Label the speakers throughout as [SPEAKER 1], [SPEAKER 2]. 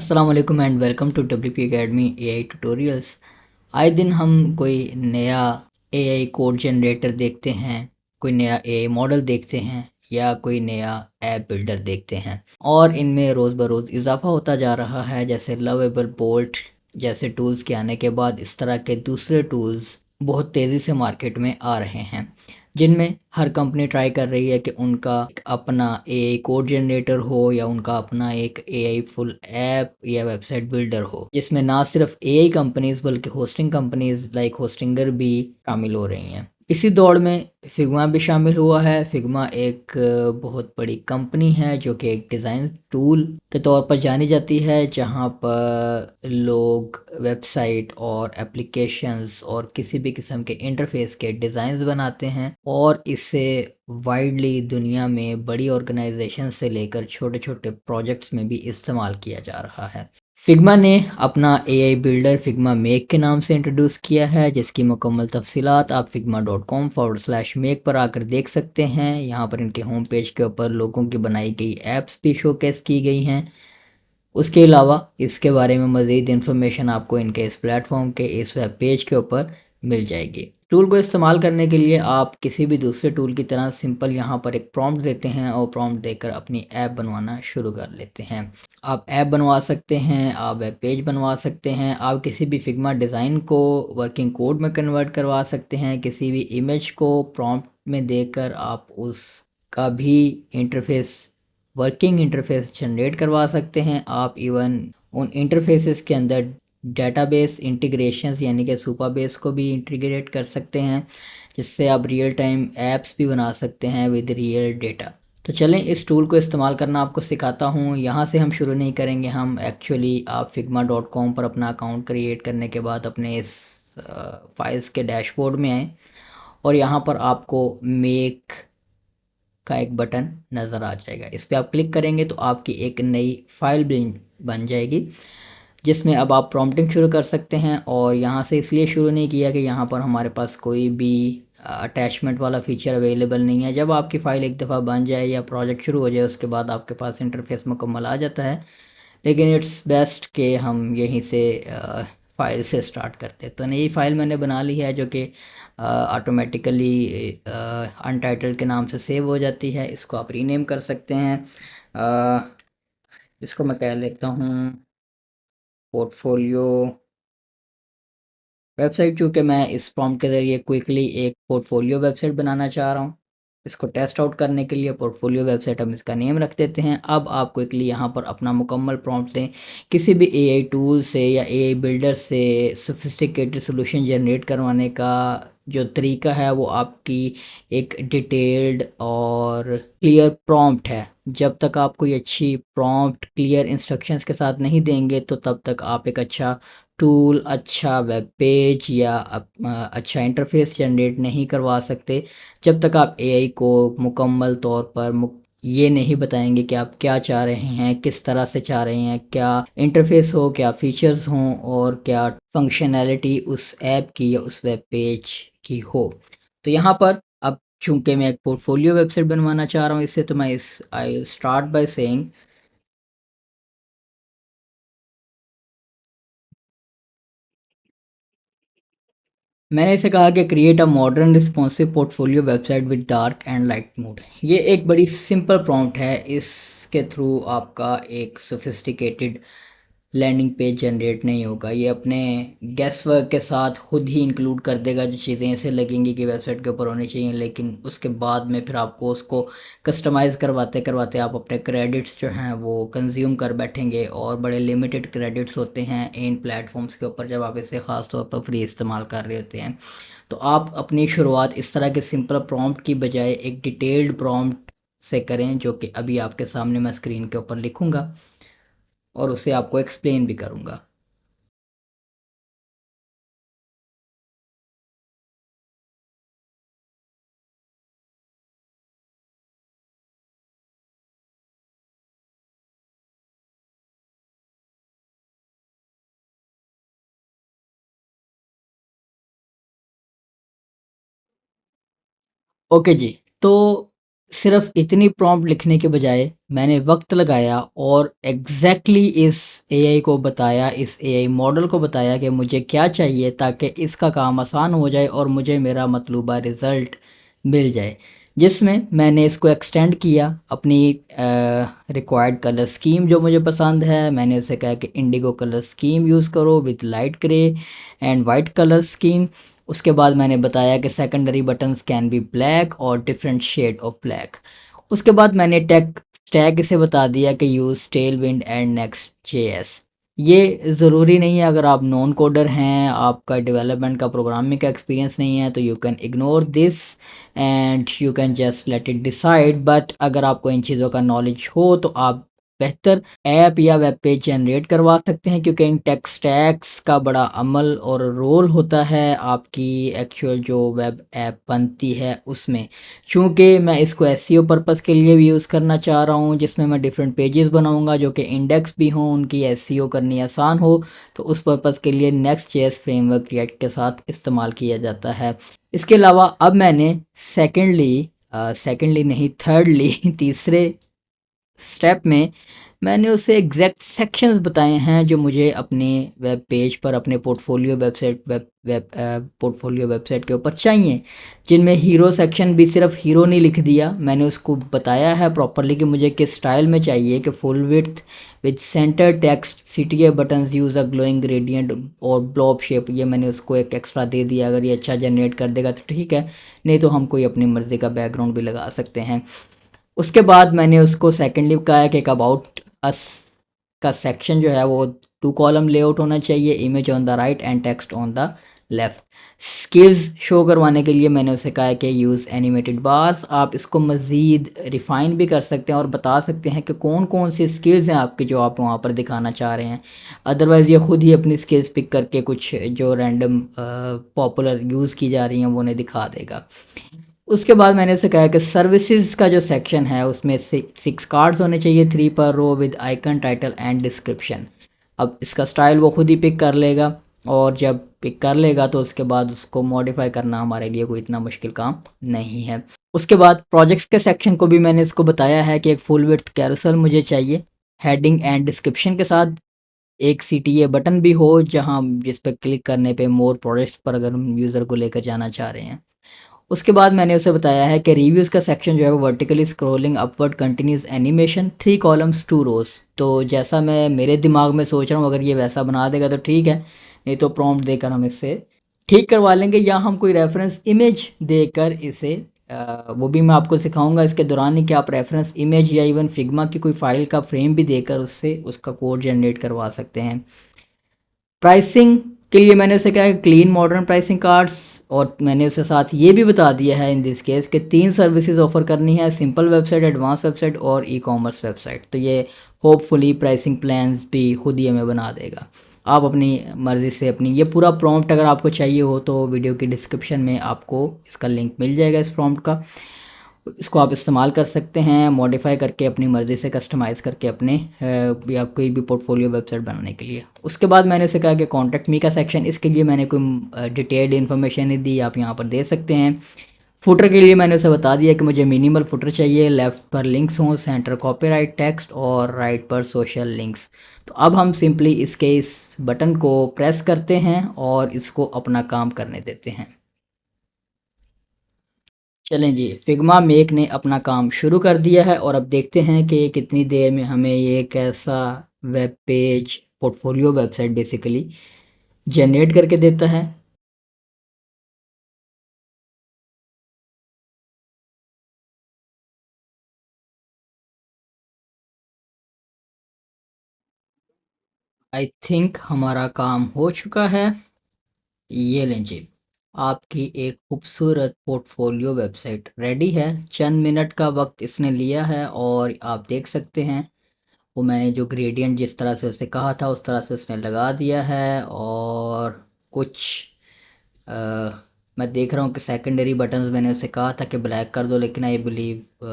[SPEAKER 1] अस्सलाम वालेकुम and welcome to WP Academy AI tutorials. आए दिन हम कोई नया AI कोड जनरेटर देखते हैं, कोई नया AI मॉडल देखते हैं या कोई नया ऐप बिल्डर देखते हैं और इनमें रोज़ बरोज़ इजाफा होता जा रहा है। जैसे लवेबल बोल्ट जैसे टूल्स के आने के बाद इस तरह के दूसरे टूल्स बहुत तेज़ी से मार्केट में आ रहे हैं, जिनमें हर कंपनी ट्राई कर रही है कि उनका एक अपना एआई कोड जनरेटर हो या उनका अपना एक एआई फुल ऐप या वेबसाइट बिल्डर हो, जिसमें ना सिर्फ एआई कंपनीज बल्कि होस्टिंग कंपनीज लाइक होस्टिंगर भी शामिल हो रही हैं। इसी दौड़ में फिग्मा भी शामिल हुआ है। फिग्मा एक बहुत बड़ी कंपनी है जो कि एक डिज़ाइन टूल के तौर पर जानी जाती है, जहां पर लोग वेबसाइट और एप्लीकेशंस और किसी भी किस्म के इंटरफेस के डिज़ाइंस बनाते हैं और इसे वाइडली दुनिया में बड़ी ऑर्गेनाइजेशन से लेकर छोटे छोटे प्रोजेक्ट्स में भी इस्तेमाल किया जा रहा है। फिग्मा ने अपना एआई बिल्डर फिग्मा मेक के नाम से इंट्रोड्यूस किया है, जिसकी मुकम्मल तफसीलात आप figma.com/make पर आकर देख सकते हैं। यहाँ पर इनके होम पेज के ऊपर लोगों की बनाई गई ऐप्स भी शोकेस की गई हैं। उसके अलावा इसके बारे में मज़ीद इन्फॉर्मेशन आपको इनके इस प्लेटफॉर्म के इस वेब पेज के ऊपर मिल जाएगी। टूल को इस्तेमाल करने के लिए आप किसी भी दूसरे टूल की तरह सिंपल यहाँ पर एक प्रॉम्प्ट देते हैं और प्रॉम्प्ट देकर अपनी ऐप बनवाना शुरू कर लेते हैं। आप ऐप बनवा सकते हैं, आप वेब पेज बनवा सकते हैं, आप किसी भी फिग्मा डिज़ाइन को वर्किंग कोड में कन्वर्ट करवा सकते हैं, किसी भी इमेज को प्रॉम्प्ट में देकर आप उसका भी इंटरफेस वर्किंग इंटरफेस जनरेट करवा सकते हैं। आप इवन उन इंटरफेसेस के अंदर डेटाबेस इंटीग्रेशंस यानी कि सुपरबेस को भी इंटीग्रेट कर सकते हैं, जिससे आप रियल टाइम ऐप्स भी बना सकते हैं विद रियल डेटा। तो चलें इस टूल को इस्तेमाल करना आपको सिखाता हूँ। यहाँ से हम शुरू नहीं करेंगे, हम एक्चुअली आप figma.com पर अपना अकाउंट क्रिएट करने के बाद अपने इस फाइल्स के डैशबोर्ड में आएँ और यहाँ पर आपको मेक का एक बटन नज़र आ जाएगा। इस पर आप क्लिक करेंगे तो आपकी एक नई फाइल बन जाएगी, जिसमें अब आप प्रॉम्प्टिंग शुरू कर सकते हैं। और यहाँ से इसलिए शुरू नहीं किया कि यहाँ पर हमारे पास कोई भी अटैचमेंट वाला फीचर अवेलेबल नहीं है। जब आपकी फ़ाइल एक दफ़ा बन जाए या प्रोजेक्ट शुरू हो जाए उसके बाद आपके पास इंटरफेस मुकम्मल आ जाता है, लेकिन इट्स बेस्ट कि हम यहीं से फ़ाइल से स्टार्ट करते हैं। तो नई फ़ाइल मैंने बना ली है जो कि ऑटोमेटिकली अनटाइटल्ड के नाम से सेव हो जाती है। इसको आप रीनेम कर सकते हैं। अ, इसको मैं कह लेता हूँ पोर्टफोलियो वेबसाइट, चूँकि मैं इस प्रॉम्प्ट के ज़रिए क्विकली एक पोर्टफोलियो वेबसाइट बनाना चाह रहा हूँ। इसको टेस्ट आउट करने के लिए पोर्टफोलियो वेबसाइट हम इसका नेम रख देते हैं। अब आप क्विकली यहाँ पर अपना मुकम्मल प्रॉम्प्ट दें। किसी भी एआई टूल से या एआई बिल्डर से सोफिस्टिकेटेड सॉल्यूशन जनरेट करवाने का जो तरीका है वो आपकी एक डिटेल्ड और क्लियर प्रॉम्प्ट है। जब तक आप कोई अच्छी प्रॉम्प्ट क्लियर इंस्ट्रक्शंस के साथ नहीं देंगे तो तब तक आप एक अच्छा टूल, अच्छा वेब पेज या अच्छा इंटरफेस जनरेट नहीं करवा सकते, जब तक आप एआई को मुकम्मल तौर पर ये नहीं बताएंगे कि आप क्या चाह रहे हैं, किस तरह से चाह रहे हैं, क्या इंटरफेस हो, क्या फीचर्स हों और क्या फंक्शनैलिटी उस ऐप की या उस वेब पेज की हो। तो यहाँ पर अब चूंकि मैं एक पोर्टफोलियो वेबसाइट बनवाना चाह रहा हूँ इससे, तो मैं इस आई स्टार्ट बाय सेइंग मैंने इसे कहा कि create a modern responsive portfolio website with dark and light mode. ये एक बड़ी सिंपल प्रॉम्प्ट है। इसके थ्रू आपका एक सोफिस्टिकेटेड लैंडिंग पेज जनरेट नहीं होगा। ये अपने गेस वर्क के साथ खुद ही इंक्लूड कर देगा जो चीज़ें ऐसे लगेंगी कि वेबसाइट के ऊपर होनी चाहिए, लेकिन उसके बाद में फिर आपको उसको कस्टमाइज़ करवाते करवाते आप अपने क्रेडिट्स जो हैं वो कंज्यूम कर बैठेंगे और बड़े लिमिटेड क्रेडिट्स होते हैं इन प्लेटफॉर्म्स के ऊपर जब आप इसे ख़ास तौर पर फ्री इस्तेमाल कर रहे होते हैं। तो आप अपनी शुरुआत इस तरह के सिंपल प्रॉम्प्ट की बजाय एक डिटेल्ड प्रॉम्प्ट से करें, जो कि अभी आपके सामने मैं स्क्रीन के ऊपर लिखूंगा और उसे आपको एक्सप्लेन भी करूंगा। ओके जी। तो सिर्फ इतनी प्रॉम्प्ट लिखने के बजाय मैंने वक्त लगाया और एग्जैक्टली इस एआई को बताया, इस एआई मॉडल को बताया कि मुझे क्या चाहिए ताकि इसका काम आसान हो जाए और मुझे मेरा मतलूबा रिज़ल्ट मिल जाए। जिसमें मैंने इसको एक्सटेंड किया अपनी रिक्वायर्ड कलर स्कीम जो मुझे पसंद है। मैंने उसे कहा कि इंडिगो कलर स्कीम यूज़ करो with light grey and white colour scheme. उसके बाद मैंने बताया कि secondary buttons can be black और डिफरेंट शेड ऑफ ब्लैक। उसके बाद मैंने टैग इसे बता दिया कि use Tailwind and next JS. ये ज़रूरी नहीं है, अगर आप नॉन कोडर हैं, आपका डेवलपमेंट का प्रोग्रामिंग का एक्सपीरियंस नहीं है, तो you can ignore this and you can just let it decide. But अगर आपको इन चीज़ों का नॉलेज हो तो आप बेहतर ऐप या वेब पेज जनरेट करवा सकते हैं, क्योंकि इन टेक स्टैक्स का बड़ा अमल और रोल होता है आपकी एक्चुअल जो वेब ऐप बनती है उसमें। चूँकि मैं इसको एसईओ पर्पज़ के लिए भी यूज़ करना चाह रहा हूँ, जिसमें मैं डिफरेंट पेजेस बनाऊँगा जो कि इंडेक्स भी हों, उनकी एसईओ करनी आसान हो, तो उस पर्पज़ के लिए नेक्स्ट जेएस फ्रेमवर्क रिएक्ट के साथ इस्तेमाल किया जाता है। इसके अलावा अब मैंने सेकेंडली नहीं, थर्डली तीसरे स्टेप में मैंने उसे एग्जैक्ट सेक्शंस बताए हैं जो मुझे अपने वेब पेज पर, अपने पोर्टफोलियो वेबसाइट के ऊपर चाहिए, जिनमें हीरो सेक्शन भी सिर्फ हीरो नहीं लिख दिया, मैंने उसको बताया है प्रॉपरली कि मुझे किस स्टाइल में चाहिए, कि full width with centre text, CTA buttons, use a glowing gradient और ब्लॉब शेप। ये मैंने उसको एक एक्स्ट्रा दे दिया, अगर ये अच्छा जनरेट कर देगा तो ठीक है, नहीं तो हम कोई अपनी मर्ज़ी का बैकग्राउंड भी लगा सकते हैं। उसके बाद मैंने उसको सेकेंडली कहा कि एक अबाउट अस का सेक्शन जो है वो 2 कॉलम लेआउट होना चाहिए, image on the right and text on the left. Skills show करवाने के लिए मैंने उसे कहा कि यूज़ एनिमेटेड बार्स। आप इसको मज़ीद रिफ़ाइन भी कर सकते हैं और बता सकते हैं कि कौन कौन सी स्किल्स हैं आपकी जो आप वहाँ पर दिखाना चाह रहे हैं। अदरवाइज़ ये ख़ुद ही अपनी स्किल्स पिक करके कुछ जो रैंडम पॉपुलर यूज़ की जा रही हैं वो उन्हें दिखा देगा। उसके बाद मैंने उसे कहा कि सर्विसेज का जो सेक्शन है उसमें 6 कार्ड्स होने चाहिए, 3 पर row with icon, title and description. अब इसका स्टाइल वो खुद ही पिक कर लेगा, और जब पिक कर लेगा तो उसके बाद उसको मॉडिफाई करना हमारे लिए कोई इतना मुश्किल काम नहीं है। उसके बाद प्रोजेक्ट्स के सेक्शन को भी मैंने इसको बताया है कि एक फुल विड्थ कैरोसेल मुझे चाहिए हेडिंग एंड डिस्क्रिप्शन के साथ, एक सीटीए बटन भी हो जहां जिस पर क्लिक करने पे मोर प्रोजेक्ट्स पर अगर हम यूज़र को लेकर जाना चाह रहे हैं। उसके बाद मैंने उसे बताया है कि रिव्यूज़ का सेक्शन जो है वो vertically scrolling upward continuous animation, 3 columns 2 रोज। तो जैसा मैं मेरे दिमाग में सोच रहा हूँ अगर ये वैसा बना देगा तो ठीक है, नहीं तो प्रॉम्प्ट देकर हम इससे ठीक करवा लेंगे, या हम कोई रेफरेंस इमेज देकर इसे वो भी मैं आपको सिखाऊंगा इसके दौरान ही कि आप रेफरेंस इमेज या इवन फिग्मा की कोई फाइल का फ्रेम भी देकर उससे उसका कोड जनरेट करवा सकते हैं। प्राइसिंग के लिए मैंने उसे कहा क्लीन मॉडर्न प्राइसिंग कार्ड्स, और मैंने उसे साथ ये भी बता दिया है इन दिस केस कि 3 सर्विसेज ऑफर करनी है, सिंपल वेबसाइट, एडवांस वेबसाइट और ई कॉमर्स वेबसाइट। तो ये होपफुली प्राइसिंग प्लान्स भी खुद ही हमें बना देगा। आप अपनी मर्ज़ी से अपनी ये पूरा प्रॉम्प्ट अगर आपको चाहिए हो तो वीडियो की डिस्क्रिप्शन में आपको इसका लिंक मिल जाएगा इस प्रॉम्प्ट का। इसको आप इस्तेमाल कर सकते हैं मॉडिफाई करके, अपनी मर्ज़ी से कस्टमाइज़ करके अपने या कोई भी पोर्टफोलियो वेबसाइट बनाने के लिए। उसके बाद मैंने उसे कहा कि कॉन्टैक्ट मी का सेक्शन, इसके लिए मैंने कोई डिटेल्ड इन्फॉर्मेशन नहीं दी, आप यहाँ पर दे सकते हैं। फुटर के लिए मैंने उसे बता दिया कि मुझे मिनिमल फुटर चाहिए, लेफ़्ट पर लिंक्स हों, सेंटर कॉपीराइट टेक्स्ट और राइट पर सोशल लिंक्स। तो अब हम सिंपली इसके इस बटन को प्रेस करते हैं और इसको अपना काम करने देते हैं। चलें जी, फिग्मा मेक ने अपना काम शुरू कर दिया है और अब देखते हैं कि कितनी देर में हमें ये कैसा web page, portfolio website basically generate करके देता है। आई थिंक हमारा काम हो चुका है। ये लें जी, आपकी एक खूबसूरत पोर्टफोलियो वेबसाइट रेडी है। चंद मिनट का वक्त इसने लिया है और आप देख सकते हैं वो मैंने जो ग्रेडियंट जिस तरह से उसे कहा था उस तरह से उसने लगा दिया है। और कुछ अ, मैं देख रहा हूँ कि सेकेंडरी बटन्स मैंने उसे कहा था कि ब्लैक कर दो, लेकिन आई बिलीव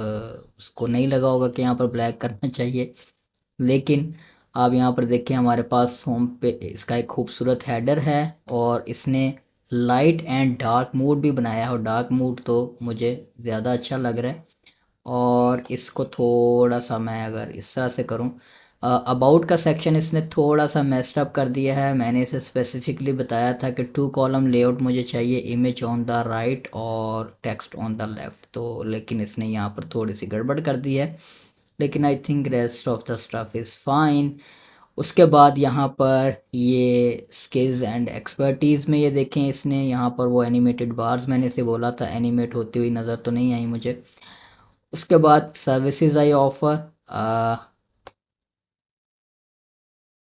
[SPEAKER 1] उसको नहीं लगा होगा कि यहाँ पर ब्लैक करना चाहिए। लेकिन आप यहाँ पर देखें हमारे पास होम पे इसका एक खूबसूरत हेडर है और इसने लाइट एंड डार्क मोड भी बनाया है, और डार्क मोड तो मुझे ज़्यादा अच्छा लग रहा है। और इसको थोड़ा सा मैं अगर इस तरह से करूं, अबाउट का सेक्शन इसने थोड़ा सा मेस्ड अप कर दिया है। मैंने इसे स्पेसिफिकली बताया था कि 2 कॉलम लेआउट मुझे चाहिए, इमेज ऑन द राइट और टेक्स्ट ऑन द लेफ़्ट, तो लेकिन इसने यहाँ पर थोड़ी सी गड़बड़ कर दी है, लेकिन I think rest of the stuff is fine. उसके बाद यहाँ पर ये स्किल्स एंड एक्सपर्टीज़ में ये देखें, इसने यहाँ पर वो एनिमेटेड बार्स मैंने इसे बोला था एनिमेट होती हुई नज़र तो नहीं आई मुझे। उसके बाद सर्विसेज आई ऑफ़र,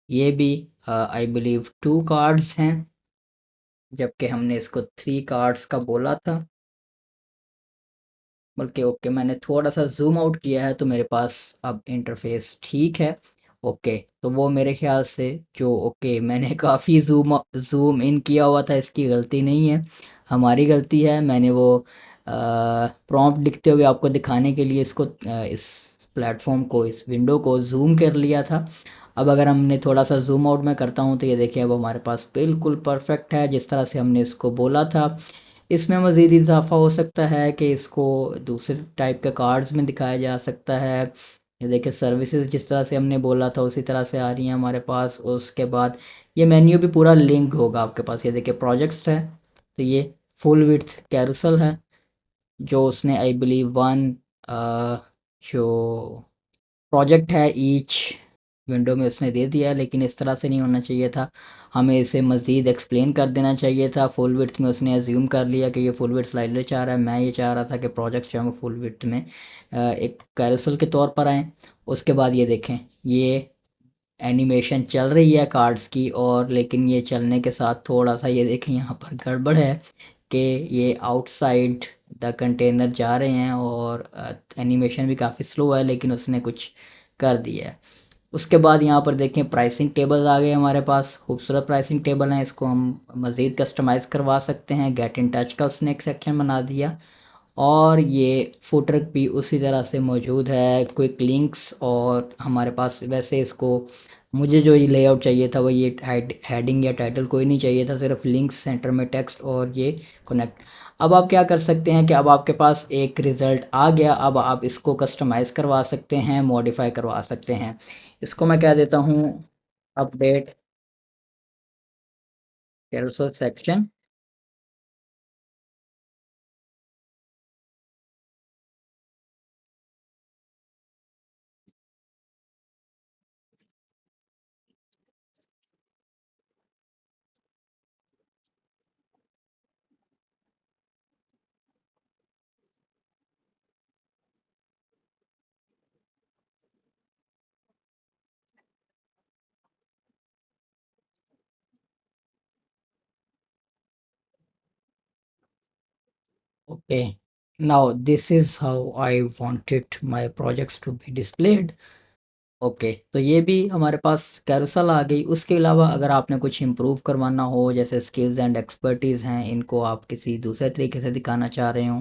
[SPEAKER 1] ये भी आई बिलीव 2 कार्ड्स हैं, जबकि हमने इसको 3 कार्ड्स का बोला था। बल्कि ओके, मैंने थोड़ा सा जूम आउट किया है तो मेरे पास अब इंटरफेस ठीक है। ओके, तो वो मेरे ख्याल से जो ओके मैंने काफ़ी जूम इन किया हुआ था, इसकी गलती नहीं है, हमारी गलती है। मैंने वो प्रॉम्प्ट लिखते हुए आपको दिखाने के लिए इसको इस प्लेटफॉर्म को, इस विंडो को जूम कर लिया था। अब अगर हमने थोड़ा सा जूम आउट में करता हूँ तो ये देखिए अब हमारे पास बिल्कुल परफेक्ट है जिस तरह से हमने इसको बोला था। इसमें मज़ीद इजाफा हो सकता है कि इसको दूसरे टाइप के कार्ड्स में दिखाया जा सकता है। ये देखिए सर्विसेज जिस तरह से हमने बोला था उसी तरह से आ रही हैं हमारे पास। उसके बाद ये मेन्यू भी पूरा लिंक्ड होगा आपके पास। ये देखिए प्रोजेक्ट्स है, तो ये फुल विड्थ कैरोसल है जो उसने आई बिलीव वन जो प्रोजेक्ट है ईच विंडो में उसने दे दिया है, लेकिन इस तरह से नहीं होना चाहिए था। हमें इसे मज़ीद एक्सप्लेन कर देना चाहिए था। फुल विड्थ में उसने एज्यूम कर लिया कि ये फुल विड्थ स्लाइडर चाह रहा है। मैं ये चाह रहा था कि प्रोजेक्ट जो है फुल विड्थ में एक कैरोसल के तौर पर आएँ। उसके बाद ये देखें, ये एनिमेशन चल रही है कार्ड्स की, और लेकिन ये चलने के साथ थोड़ा सा ये देखें यहाँ पर गड़बड़ है कि ये आउटसाइड द कंटेनर जा रहे हैं, और एनिमेशन भी काफ़ी स्लो है, लेकिन उसने कुछ कर दिया है। उसके बाद यहाँ पर देखें प्राइसिंग टेबल्स आ गए हमारे पास, खूबसूरत प्राइसिंग टेबल हैं। इसको हम मज़ीद कस्टमाइज़ करवा सकते हैं। गेट इन टच का उसने एक सेक्शन बना दिया, और ये फुटर भी उसी तरह से मौजूद है, क्विक लिंक्स। और हमारे पास वैसे इसको, मुझे जो ये लेआउट चाहिए था वो ये हेडिंग या टाइटल कोई नहीं चाहिए था, सिर्फ लिंक्स, सेंटर में टेक्स्ट और ये कनेक्ट। अब आप क्या कर सकते हैं कि अब आपके पास एक रिज़ल्ट आ गया, अब आप इसको कस्टमाइज़ करवा सकते हैं, मॉडिफाई करवा सकते हैं। इसको मैं कह देता हूँ update carousel section. Okay, now this is how I wanted my projects to be displayed. Okay, तो ये भी हमारे पास कैरोसेल आ गई। उसके अलावा अगर आपने कुछ इम्प्रूव करवाना हो, जैसे स्किल्स एंड एक्सपर्टीज़ हैं, इनको आप किसी दूसरे तरीके से दिखाना चाह रहे हो,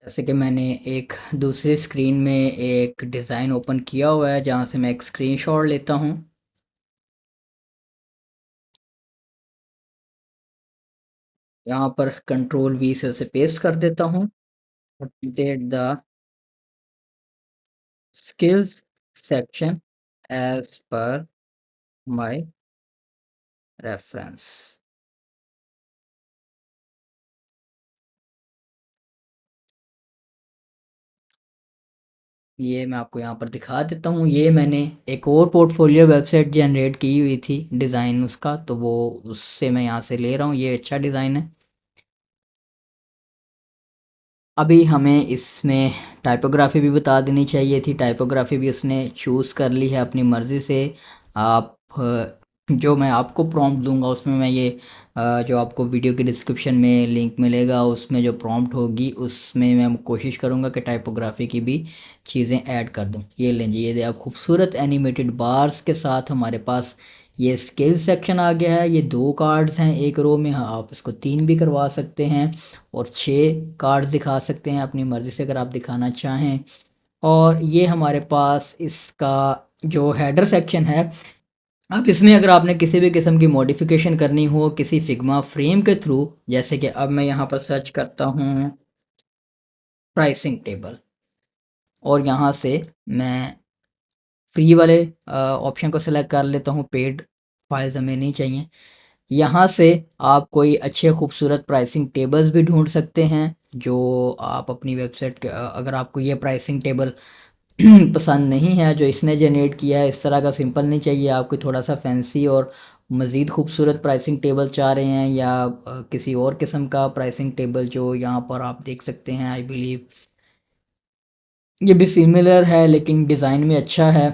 [SPEAKER 1] जैसे कि मैंने एक दूसरी स्क्रीन में एक डिज़ाइन ओपन किया हुआ है जहाँ से मैं एक स्क्रीनशॉट लेता हूँ। यहाँ पर कंट्रोल वी से उसे पेस्ट कर देता हूँ। Update the skills section as पर माय रेफरेंस। ये मैं आपको यहाँ पर दिखा देता हूँ। ये मैंने एक और पोर्टफोलियो वेबसाइट जनरेट की हुई थी डिज़ाइन उसका, तो वो उससे मैं यहाँ से ले रहा हूँ। ये अच्छा डिज़ाइन है। अभी हमें इसमें टाइपोग्राफी भी बता देनी चाहिए थी, टाइपोग्राफी भी उसने चूज़ कर ली है अपनी मर्ज़ी से। आप जो मैं आपको प्रॉम्प्ट दूंगा उसमें मैं ये जो आपको वीडियो के डिस्क्रिप्शन में लिंक मिलेगा उसमें जो प्रॉम्प्ट होगी उसमें मैं कोशिश करूँगा कि टाइपोग्राफी की भी चीज़ें ऐड कर दूँ। ये लें जी, ये दे आप खूबसूरत एनिमेटेड बार्स के साथ हमारे पास ये स्किल सेक्शन आ गया है। ये 2 कार्ड्स हैं एक रो में, हाँ आप इसको 3 भी करवा सकते हैं, और 6 कार्ड्स दिखा सकते हैं अपनी मर्ज़ी से अगर आप दिखाना चाहें। और ये हमारे पास इसका जो हेडर सेक्शन है, अब इसमें अगर आपने किसी भी किस्म की मॉडिफिकेशन करनी हो किसी फिग्मा फ्रेम के थ्रू, जैसे कि अब मैं यहाँ पर सर्च करता हूँ प्राइसिंग टेबल, और यहाँ से मैं फ्री वाले ऑप्शन को सिलेक्ट कर लेता हूँ, पेड फाइल्स हमें नहीं चाहिए। यहाँ से आप कोई अच्छे खूबसूरत प्राइसिंग टेबल्स भी ढूंढ सकते हैं जो आप अपनी वेबसाइट के अगर आपको ये प्राइसिंग टेबल पसंद नहीं है जो इसने जनरेट किया है, इस तरह का सिंपल नहीं चाहिए, आपको थोड़ा सा फैंसी और मज़ीद खूबसूरत प्राइसिंग टेबल चाह रहे हैं या किसी और किस्म का प्राइसिंग टेबल, जो यहाँ पर आप देख सकते हैं। आई बिलीव ये भी सिमिलर है लेकिन डिज़ाइन में अच्छा है।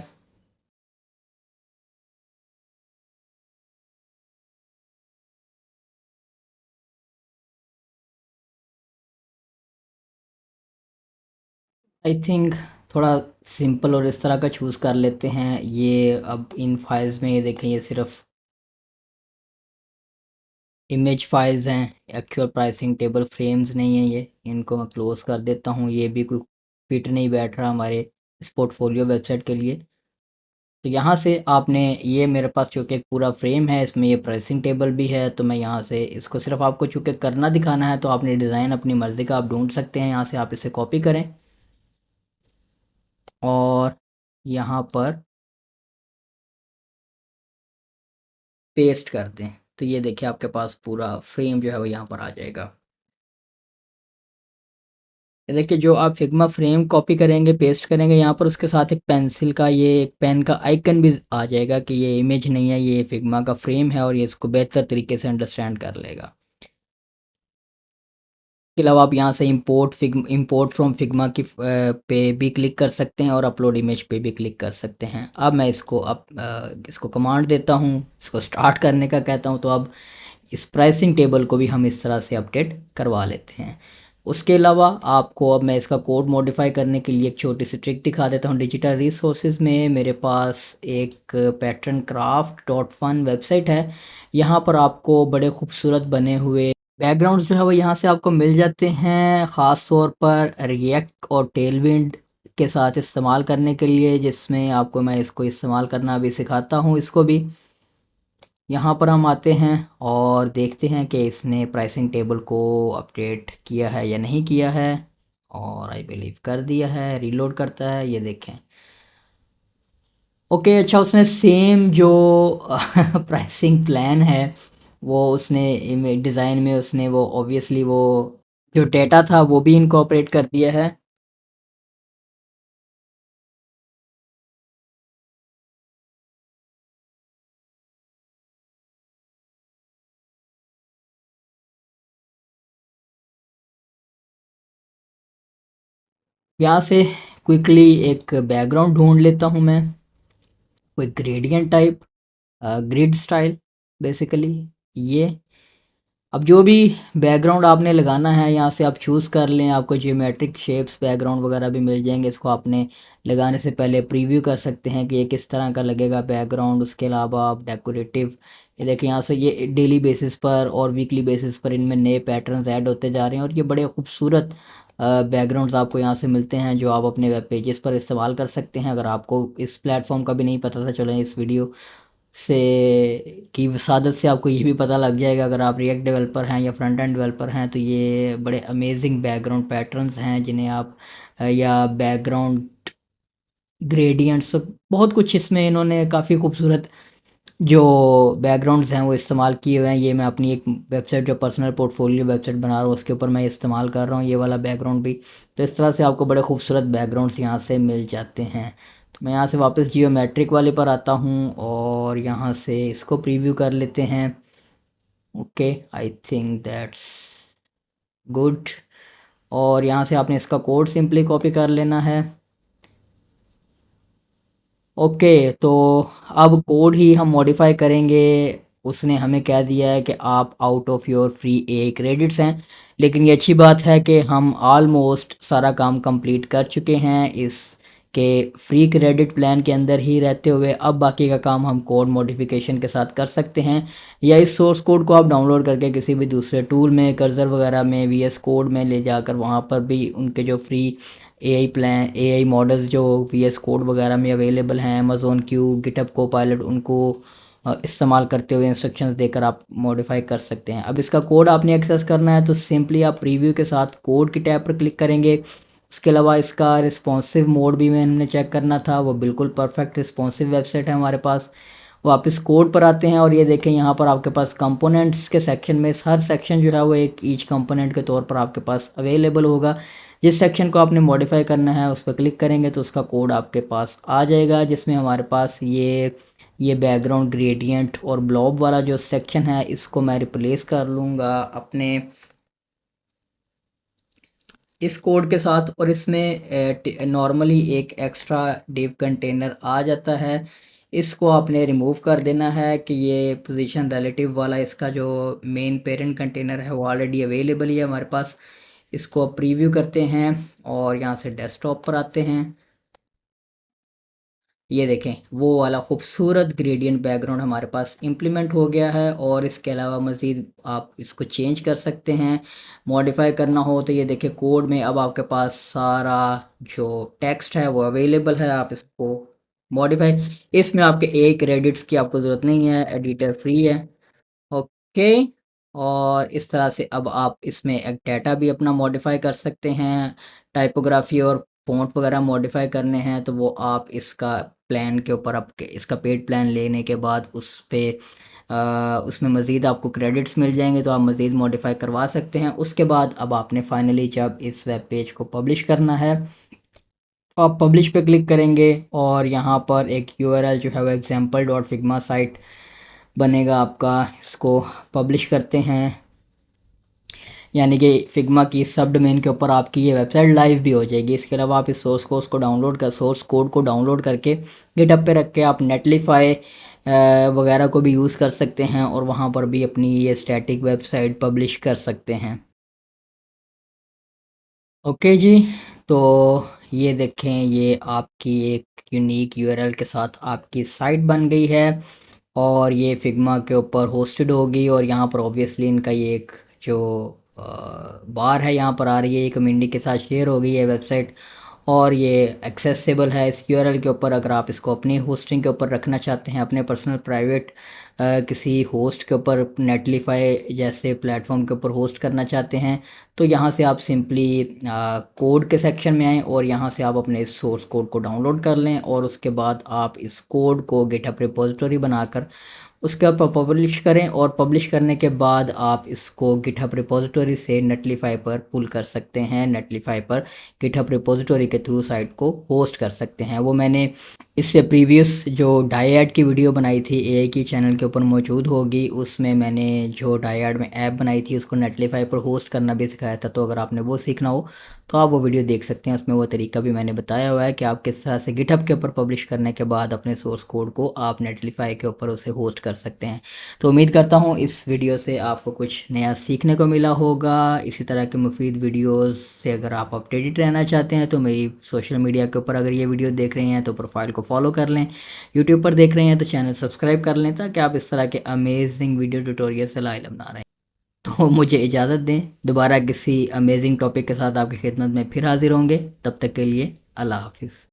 [SPEAKER 1] आई थिंक थोड़ा सिंपल और इस तरह का चूज़ कर लेते हैं। ये अब इन फाइल्स में ये देखें, ये सिर्फ इमेज फाइल्स हैं, एक्चुअल प्राइसिंग टेबल फ्रेम्स नहीं है। ये इनको मैं क्लोज़ कर देता हूँ, ये भी कोई फिट नहीं बैठ रहा हमारे इस पोर्टफोलियो वेबसाइट के लिए। तो यहाँ से आपने, ये मेरे पास चूँकि एक पूरा फ्रेम है, इसमें ये प्राइसिंग टेबल भी है, तो मैं यहाँ से इसको सिर्फ आपको चूँकि करना दिखाना है, तो आपने डिज़ाइन अपनी मर्ज़ी का आप ढूंढ सकते हैं। यहाँ से आप इसे कॉपी करें और यहाँ पर पेस्ट कर दें, तो ये देखिए आपके पास पूरा फ्रेम जो है वो यहाँ पर आ जाएगा। ये देखिए जो आप फिग्मा फ्रेम कॉपी करेंगे, पेस्ट करेंगे यहाँ पर, उसके साथ एक पेंसिल का, ये एक पेन का आइकन भी आ जाएगा कि ये इमेज नहीं है, ये फिग्मा का फ्रेम है और ये इसको बेहतर तरीके से अंडरस्टैंड कर लेगा। इसके अलावा आप यहाँ से इंपोर्ट फ्रॉम फिग्मा की पे भी क्लिक कर सकते हैं और अपलोड इमेज पे भी क्लिक कर सकते हैं। अब मैं इसको इसको कमांड देता हूँ, इसको स्टार्ट करने का कहता हूँ, तो अब इस प्राइसिंग टेबल को भी हम इस तरह से अपडेट करवा लेते हैं। उसके अलावा आपको अब मैं इसका कोड मॉडिफाई करने के लिए एक छोटी सी ट्रिक दिखा देता हूँ। डिजिटल रिसोर्सेज में मेरे पास एक pattern craft dot fun website है। यहाँ पर आपको बड़े खूबसूरत बने हुए बैकग्राउंड्स जो है वो यहाँ से आपको मिल जाते हैं, ख़ास तौर पर रिएक्ट और टेलविंड के साथ इस्तेमाल करने के लिए, जिसमें आपको मैं इसको इस्तेमाल करना भी सिखाता हूँ इसको भी। यहाँ पर हम आते हैं और देखते हैं कि इसने प्राइसिंग टेबल को अपडेट किया है या नहीं किया है, और आई बिलीव कर दिया है। रीलोड करता है, ये देखें। ओके, अच्छा, उसने सेम जो प्राइसिंग प्लान है वो उसने डिज़ाइन में उसने वो ऑब्वियसली वो जो डेटा था वो भी इनकॉर्पोरेट कर दिया है। यहाँ से क्विकली एक बैकग्राउंड ढूंढ लेता हूँ मैं, कोई gradient type, grid style basically. ये अब जो भी बैकग्राउंड आपने लगाना है यहाँ से आप चूज़ कर लें, आपको जियोमेट्रिक शेप्स बैकग्राउंड वगैरह भी मिल जाएंगे। इसको आपने लगाने से पहले प्रीव्यू कर सकते हैं कि ये किस तरह का लगेगा बैकग्राउंड। उसके अलावा आप डेकोरेटिव, ये देखिए यहाँ से ये डेली बेसिस पर और वीकली बेसिस पर इनमें नए पैटर्न्स ऐड होते जा रहे हैं और ये बड़े खूबसूरत बैकग्राउंड्स आपको यहाँ से मिलते हैं जो आप अपने वेब पेजेस पर इस्तेमाल कर सकते हैं। अगर आपको इस प्लेटफॉर्म का भी नहीं पता था, चलें इस वीडियो से की वसादत से आपको ये भी पता लग जाएगा। अगर आप रिएक्ट डेवलपर हैं या फ्रंट एंड डेवलपर हैं तो ये बड़े अमेजिंग बैकग्राउंड पैटर्न्स हैं जिन्हें आप या बैकग्राउंड ग्रेडियंट्स, बहुत कुछ इसमें इन्होंने काफ़ी खूबसूरत जो बैकग्राउंड्स हैं वो इस्तेमाल किए हुए हैं। ये मैं अपनी एक वेबसाइट जो पर्सनल पोर्टफोलियो वेबसाइट बना रहा हूँ उसके ऊपर मैं इस्तेमाल कर रहा हूँ ये वाला बैकग्राउंड भी। तो इस तरह से आपको बड़े खूबसूरत बैकग्राउंड्स यहाँ से मिल जाते हैं। तो मैं यहाँ से वापस जियोमेट्रिक वाले पर आता हूँ और यहाँ से इसको प्रीव्यू कर लेते हैं। Okay, I think that's good. और यहाँ से आपने इसका कोड सिंपली कॉपी कर लेना है। ओके, तो अब कोड ही हम मॉडिफाई करेंगे। उसने हमें कह दिया है कि आप out of your free A credits हैं, लेकिन ये अच्छी बात है कि हम ऑलमोस्ट सारा काम कंप्लीट कर चुके हैं इस के फ्री क्रेडिट प्लान के अंदर ही रहते हुए। अब बाकी का काम हम कोड मॉडिफिकेशन के साथ कर सकते हैं, या इस सोर्स कोड को आप डाउनलोड करके किसी भी दूसरे टूल में, कर्सर वगैरह में, वीएस कोड में ले जाकर वहाँ पर भी उनके जो फ्री एआई मॉडल्स जो वीएस कोड वगैरह में अवेलेबल हैं, अमेज़न क्यू, गिटहब कोपायलट, उनको इस्तेमाल करते हुए इंस्ट्रक्शंस देकर आप मॉडिफाई कर सकते हैं। अब इसका कोड आपने एक्सेस करना है तो सिंपली आप प्रीव्यू के साथ कोड की टैब पर क्लिक करेंगे उसके अलावा इसका रिस्पॉन्सिव मोड भी मैंने चेक करना था, वो बिल्कुल परफेक्ट रिस्पॉन्सिव वेबसाइट है हमारे पास। वापस कोड पर आते हैं और ये देखें यहाँ पर आपके पास कंपोनेंट्स के सेक्शन में हर सेक्शन जो है वो एक ईच कंपोनेंट के तौर पर आपके पास अवेलेबल होगा। जिस सेक्शन को आपने मॉडिफाई करना है उस पर क्लिक करेंगे तो उसका कोड आपके पास आ जाएगा, जिसमें हमारे पास ये बैकग्राउंड ग्रेडियंट और ब्लॉब वाला जो सेक्शन है इसको मैं रिप्लेस कर लूँगा अपने इस कोड के साथ। और इसमें नॉर्मली एक एक्स्ट्रा डिव कंटेनर आ जाता है, इसको आपने रिमूव कर देना है कि ये पोजीशन रिलेटिव वाला इसका जो मेन पेरेंट कंटेनर है वो ऑलरेडी अवेलेबल ही है हमारे पास। इसको प्रीव्यू करते हैं और यहाँ से डेस्कटॉप पर आते हैं। ये देखें वो वाला खूबसूरत ग्रेडियंट बैकग्राउंड हमारे पास इम्प्लीमेंट हो गया है। और इसके अलावा मज़ीद आप इसको चेंज कर सकते हैं, मॉडिफाई करना हो तो ये देखें कोड में अब आपके पास सारा जो टेक्स्ट है वो अवेलेबल है। आप इसको मॉडिफाई, इसमें आपके एक क्रेडिट्स की आपको ज़रूरत नहीं है, एडिटर फ्री है। ओके, और इस तरह से अब आप इसमें एक डाटा भी अपना मॉडिफाई कर सकते हैं। टाइपोग्राफी और फ़ॉन्ट वगैरह मॉडिफाई करने हैं तो वो आप इसका प्लान के ऊपर आपके इसका पेड प्लान लेने के बाद उस पे उसमें मज़ीद आपको क्रेडिट्स मिल जाएंगे तो आप मज़ीद मॉडिफाई करवा सकते हैं। उसके बाद अब आपने फाइनली जब इस वेब पेज को पब्लिश करना है तो आप पब्लिश पे क्लिक करेंगे और यहाँ पर एक यूआरएल जो है वो example.figma साइट बनेगा आपका। इसको पब्लिश करते हैं, यानी कि फिग्मा की सब डोमेन के ऊपर आपकी ये वेबसाइट लाइव भी हो जाएगी। इसके अलावा आप इस सोर्स कोड को डाउनलोड करके गिटहब पे रख के आप नेटलीफाई वगैरह को भी यूज़ कर सकते हैं और वहाँ पर भी अपनी ये स्टैटिक वेबसाइट पब्लिश कर सकते हैं। ओके जी, तो ये देखें ये आपकी एक यूनिक यूआरएल के साथ आपकी साइट बन गई है और ये फिग्मा के ऊपर होस्टेड होगी। और यहाँ पर ऑब्वियसली इनका ये एक जो बार है यहाँ पर आ रही है, ये कम्युनिटी के साथ शेयर हो गई है वेबसाइट और ये एक्सेसिबल है इस यूआरएल के ऊपर। अगर आप इसको अपनी होस्टिंग के ऊपर रखना चाहते हैं, अपने पर्सनल प्राइवेट किसी होस्ट के ऊपर नेटलीफाई जैसे प्लेटफॉर्म के ऊपर होस्ट करना चाहते हैं तो यहाँ से आप सिंपली कोड के सेक्शन में आएँ और यहाँ से आप अपने इस सोर्स कोड को डाउनलोड कर लें और उसके बाद आप इस कोड को गिटहब रिपोजिटरी बनाकर उसके ऊपर पब्लिश करें। और पब्लिश करने के बाद आप इसको गिटहब रिपोजिटरी से नेटलीफाई पर पुल कर सकते हैं, नेटलीफाई पर गिटहब रिपोजिटरी के थ्रू साइट को होस्ट कर सकते हैं। वो मैंने इससे प्रीवियस जो डायड की वीडियो बनाई थी एआई की चैनल के ऊपर मौजूद होगी, उसमें मैंने जो डायड में ऐप बनाई थी उसको नेटलीफाई पर होस्ट करना भी सिखाया था। तो अगर आपने वो सीखना हो तो आप वो वीडियो देख सकते हैं, उसमें वो तरीका भी मैंने बताया हुआ है कि आप किस तरह से गिटहब के ऊपर पब्लिश करने के बाद अपने सोर्स कोड को आप नेटलीफाई के ऊपर उसे होस्ट कर सकते हैं। तो उम्मीद करता हूँ इस वीडियो से आपको कुछ नया सीखने को मिला होगा। इसी तरह के मुफीद वीडियोस से अगर आप अपडेटेड रहना चाहते हैं तो मेरी सोशल मीडिया के ऊपर अगर ये वीडियो देख रहे हैं तो प्रोफाइल को फॉलो कर लें, यूट्यूब पर देख रहे हैं तो चैनल सब्सक्राइब कर लें ताकि आप इस तरह के अमेजिंग वीडियो ट्यूटोरियल से लाइल बना रहे हैं। तो मुझे इजाज़त दें, दोबारा किसी अमेजिंग टॉपिक के साथ आपकी खिदमत में फिर हाजिर होंगे। तब तक के लिए अल्लाह हाफिज़।